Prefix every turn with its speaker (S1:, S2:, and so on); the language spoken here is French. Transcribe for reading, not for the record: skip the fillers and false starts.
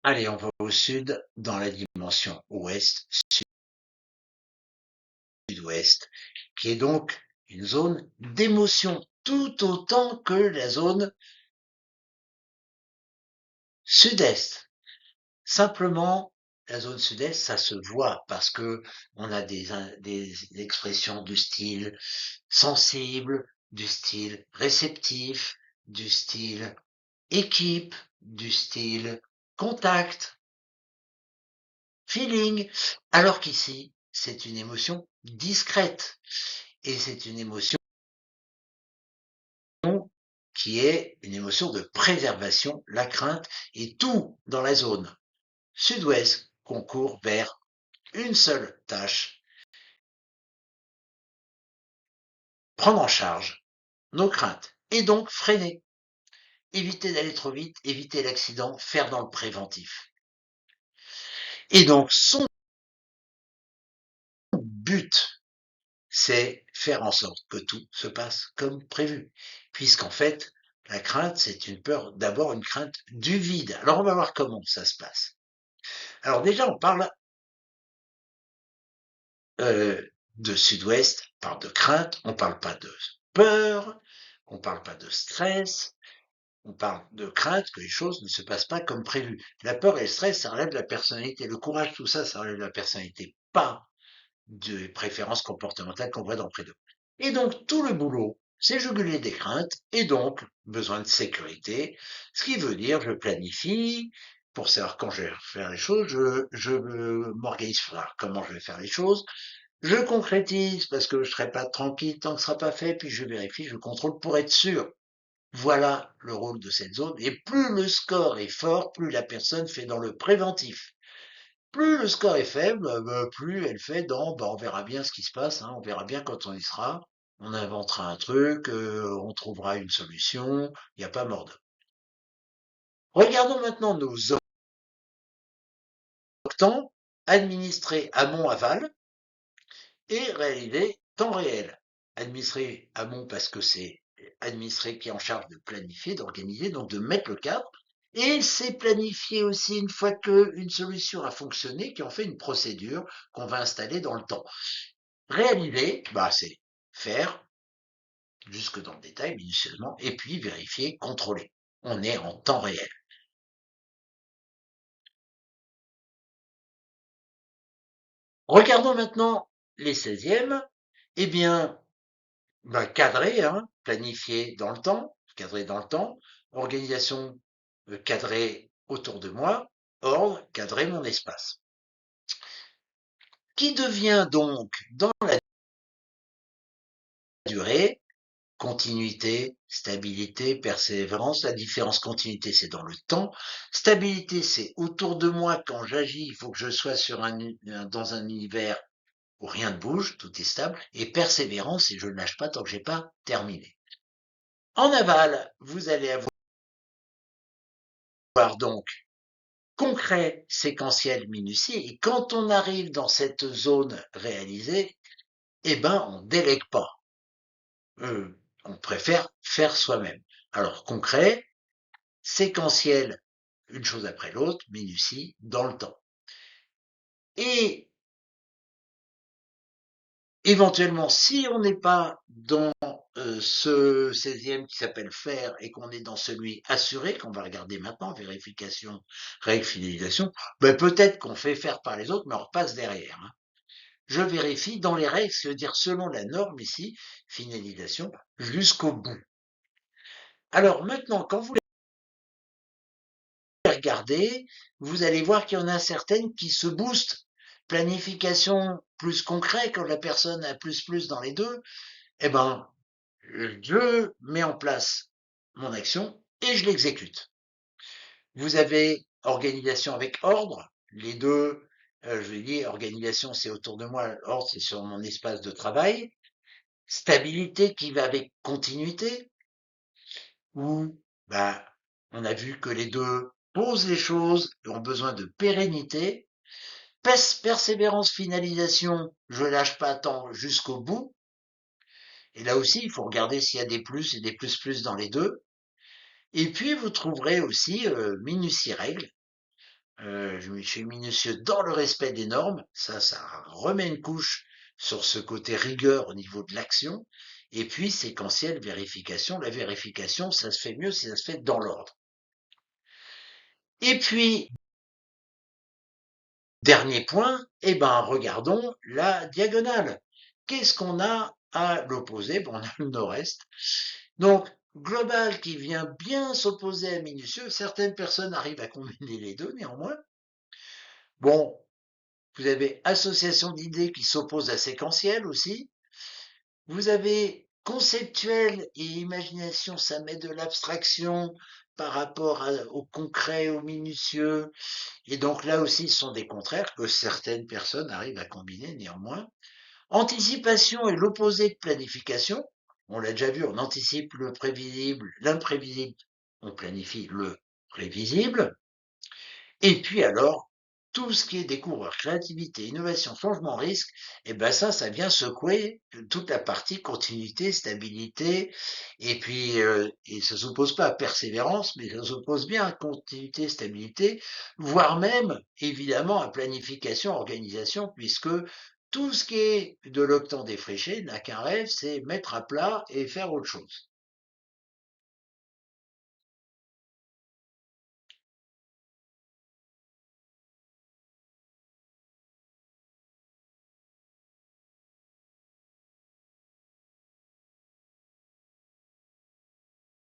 S1: Allez, on va au sud, dans la dimension ouest, sud-ouest, qui est donc une zone d'émotion, tout autant que la zone sud-est. Simplement, la zone sud-est, ça se voit parce que on a des expressions du style sensible, du style réceptif, du style équipe, du style contact, feeling, alors qu'ici, c'est une émotion discrète et c'est une émotion qui est une émotion de préservation, la crainte, et tout dans la zone sud-ouest concourt vers une seule tâche, prendre en charge nos craintes et donc freiner, éviter d'aller trop vite, éviter l'accident, faire dans le préventif. Et donc son but, c'est faire en sorte que tout se passe comme prévu, puisqu'en fait, la crainte, c'est une peur, d'abord une crainte du vide. Alors on va voir comment ça se passe. Alors déjà, on parle de sud-ouest, on parle de crainte, on parle pas de peur, on parle pas de stress, on parle de crainte que les choses ne se passent pas comme prévu. La peur et le stress, ça relève de la personnalité. Le courage, tout ça, ça relève de la personnalité, pas de préférences comportementales qu'on voit dans près d'eux. Et donc, tout le boulot, c'est juguler des craintes et donc besoin de sécurité, ce qui veut dire je planifie pour savoir quand je vais faire les choses, je m'organise pour savoir comment je vais faire les choses, je concrétise parce que je serai pas tranquille tant que ce sera pas fait, puis je vérifie, je contrôle pour être sûr. Voilà le rôle de cette zone. Et plus le score est fort, plus la personne fait dans le préventif. Plus le score est faible, plus elle fait dans on verra bien ce qui se passe, hein, on verra bien quand on y sera, on inventera un truc, on trouvera une solution, il n'y a pas mort d'homme. Regardons maintenant nos octants administrés amont-aval et réalisés temps réel. Administré amont parce que c'est administré qui est en charge de planifier, d'organiser, donc de mettre le cadre. Et c'est planifié aussi une fois qu'une solution a fonctionné, qui en fait une procédure qu'on va installer dans le temps. Réaliser, c'est faire jusque dans le détail, minutieusement, et puis vérifier, contrôler. On est en temps réel. Regardons maintenant les 16e. Eh bien, cadré, hein, planifié dans le temps, cadré dans le temps, organisation cadrée autour de moi, ordre, cadrer mon espace. Qui devient donc, dans la durée, continuité, stabilité, persévérance. La différence continuité, c'est dans le temps. Stabilité, c'est autour de moi quand j'agis, il faut que je sois dans un univers où rien ne bouge, tout est stable. Et persévérance, c'est je ne lâche pas tant que j'ai pas terminé. En aval, vous allez avoir donc concret, séquentiel, minutiel. Et quand on arrive dans cette zone réalisée, on délègue pas. On préfère faire soi-même. Alors concret, séquentiel, une chose après l'autre, minutie, dans le temps. Et éventuellement, si on n'est pas dans ce 16e qui s'appelle faire et qu'on est dans celui assuré, qu'on va regarder maintenant, vérification, règle, finalisation, peut-être qu'on fait faire par les autres, mais on repasse derrière. Hein. Je vérifie dans les règles, c'est-à-dire selon la norme ici, finalisation, jusqu'au bout. Alors maintenant, quand vous les regardez, vous allez voir qu'il y en a certaines qui se boostent. Planification plus concret, quand la personne a plus dans les deux, eh ben, je mets en place mon action et je l'exécute. Vous avez organisation avec ordre, les deux, je vais dire, organisation c'est autour de moi, ordre c'est sur mon espace de travail, stabilité qui va avec continuité, où on a vu que les deux posent les choses et ont besoin de pérennité. Persévérance, finalisation, je lâche pas tant jusqu'au bout. Et là aussi, il faut regarder s'il y a des plus et des plus dans les deux. Et puis, vous trouverez aussi minutie règle. je suis minutieux dans le respect des normes, ça remet une couche sur ce côté rigueur au niveau de l'action, et puis séquentielle vérification. La vérification, ça se fait mieux si ça se fait dans l'ordre. Et puis, dernier point, eh ben, regardons la diagonale. Qu'est-ce qu'on a à l'opposé? Bon, on a le nord-est. Donc, global qui vient bien s'opposer à minutieux. Certaines personnes arrivent à combiner les deux, néanmoins. Bon, vous avez association d'idées qui s'oppose à séquentiel aussi. Vous avez conceptuel et imagination, ça met de l'abstraction par rapport au concret, au minutieux. Et donc là aussi, ce sont des contraires que certaines personnes arrivent à combiner néanmoins. Anticipation est l'opposé de planification. On l'a déjà vu, on anticipe le prévisible, l'imprévisible, on planifie le prévisible. Et puis alors, tout ce qui est découvreur, créativité, innovation, changement, risque, eh ben ça vient secouer toute la partie continuité, stabilité, et puis et ça s'oppose pas à persévérance, mais ça s'oppose bien à continuité, stabilité, voire même évidemment à planification, organisation, puisque tout ce qui est de l'octant défriché n'a qu'un rêve, c'est mettre à plat et faire autre chose.